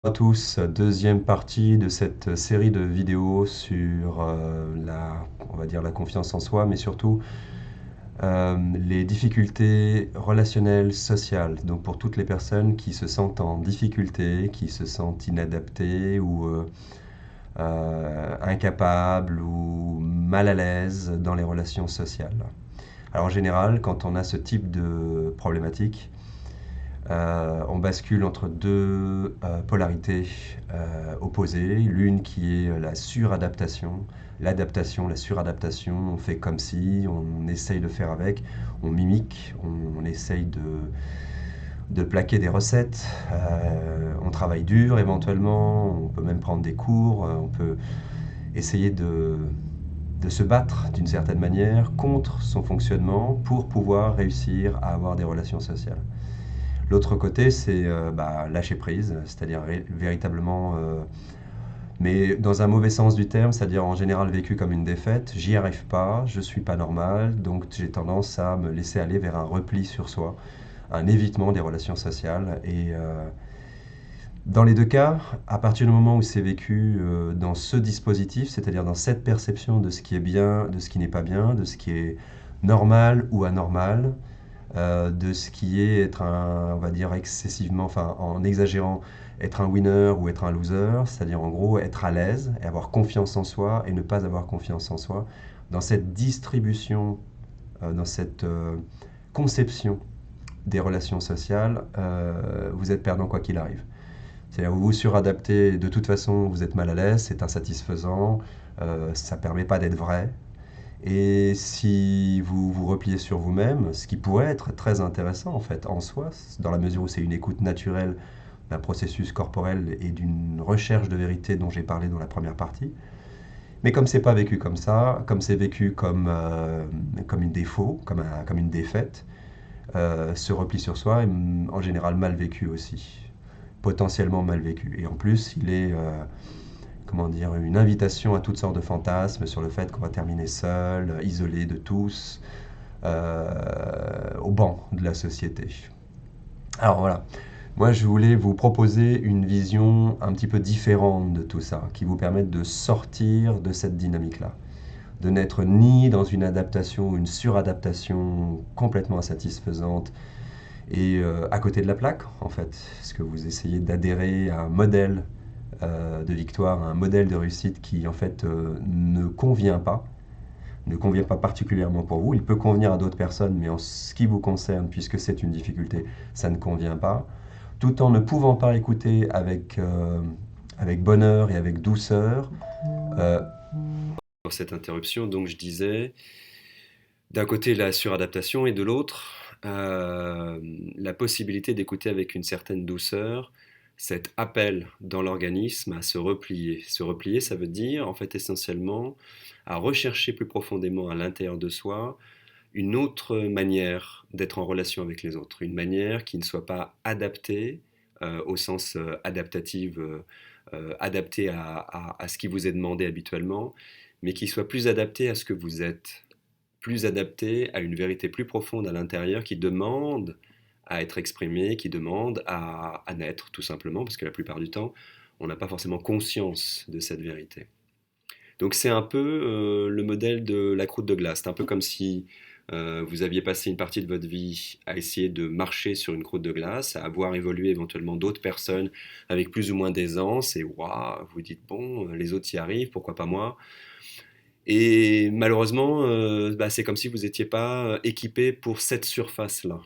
À tous, deuxième partie de cette série de vidéos sur on va dire la confiance en soi, mais surtout les difficultés relationnelles sociales. Donc pour toutes les personnes qui se sentent en difficulté, qui se sentent inadaptées ou incapables ou mal à l'aise dans les relations sociales. Alors en général, quand on a ce type de problématique, on bascule entre deux polarités opposées. L'une qui est la suradaptation, l'adaptation, la suradaptation. On fait comme si, on essaye de faire avec, on mimique, on essaye de plaquer des recettes. On travaille dur éventuellement, on peut même prendre des cours, on peut essayer de se battre d'une certaine manière contre son fonctionnement pour pouvoir réussir à avoir des relations sociales. L'autre côté, c'est lâcher prise, c'est-à-dire véritablement, mais dans un mauvais sens du terme, c'est-à-dire en général vécu comme une défaite. J'y arrive pas, je suis pas normal, donc j'ai tendance à me laisser aller vers un repli sur soi, un évitement des relations sociales. Et dans les deux cas, à partir du moment où c'est vécu dans ce dispositif, c'est-à-dire dans cette perception de ce qui est bien, de ce qui n'est pas bien, de ce qui est normal ou anormal, de ce qui est être on va dire excessivement, enfin en exagérant, être un winner ou être un loser, c'est-à-dire en gros être à l'aise et avoir confiance en soi et ne pas avoir confiance en soi. Dans cette distribution, dans cette conception des relations sociales, vous êtes perdant quoi qu'il arrive. C'est-à-dire vous vous suradaptez, de toute façon vous êtes mal à l'aise, c'est insatisfaisant, ça ne permet pas d'être vrai, et si vous vous repliez sur vous-même, ce qui pourrait être très intéressant en fait en soi, dans la mesure où c'est une écoute naturelle d'un processus corporel et d'une recherche de vérité dont j'ai parlé dans la première partie. Mais comme c'est pas vécu comme ça, comme c'est vécu comme une défaut, comme une défaite, ce repli sur soi est en général mal vécu aussi, potentiellement mal vécu. Et en plus, il est comment dire, une invitation à toutes sortes de fantasmes sur le fait qu'on va terminer seul, isolé de tous, au banc de la société. Alors voilà, moi je voulais vous proposer une vision un petit peu différente de tout ça, qui vous permette de sortir de cette dynamique-là, de n'être ni dans une adaptation ou une suradaptation complètement insatisfaisante et à côté de la plaque, en fait, parce que vous essayez d'adhérer à un modèle de victoire, un modèle de réussite qui en fait ne convient pas particulièrement pour vous. Il peut convenir à d'autres personnes, mais en ce qui vous concerne, puisque c'est une difficulté, ça ne convient pas. Tout en ne pouvant pas écouter avec bonheur et avec douceur. euh, Pour cette interruption, donc je disais, d'un côté la suradaptation et de l'autre la possibilité d'écouter avec une certaine douceur cet appel dans l'organisme à se replier. Se replier, ça veut dire en fait essentiellement à rechercher plus profondément à l'intérieur de soi une autre manière d'être en relation avec les autres, une manière qui ne soit pas adaptée au sens adaptative, adaptée à ce qui vous est demandé habituellement, mais qui soit plus adaptée à ce que vous êtes, plus adaptée à une vérité plus profonde à l'intérieur qui demande à être exprimée, qui demande à naître tout simplement, parce que la plupart du temps, on n'a pas forcément conscience de cette vérité. Donc c'est un peu le modèle de la croûte de glace. C'est un peu comme si vous aviez passé une partie de votre vie à essayer de marcher sur une croûte de glace, à avoir évolué éventuellement d'autres personnes avec plus ou moins d'aisance, et waouh, vous dites bon, les autres y arrivent, pourquoi pas moi? Et malheureusement, c'est comme si vous n'étiez pas équipé pour cette surface-là.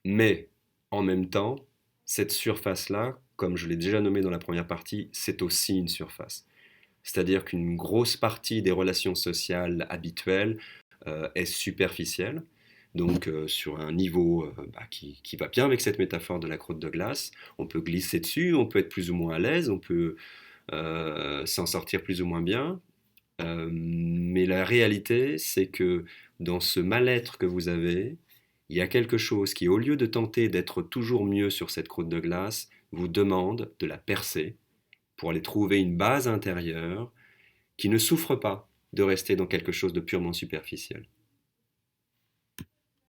Mais en même temps, cette surface-là, comme je l'ai déjà nommé dans la première partie, c'est aussi une surface. C'est-à-dire qu'une grosse partie des relations sociales habituelles est superficielle, donc sur un niveau qui va bien avec cette métaphore de la croûte de glace. On peut glisser dessus, on peut être plus ou moins à l'aise, on peut s'en sortir plus ou moins bien, mais la réalité, c'est que dans ce mal-être que vous avez, il y a quelque chose qui, au lieu de tenter d'être toujours mieux sur cette croûte de glace, vous demande de la percer pour aller trouver une base intérieure qui ne souffre pas de rester dans quelque chose de purement superficiel.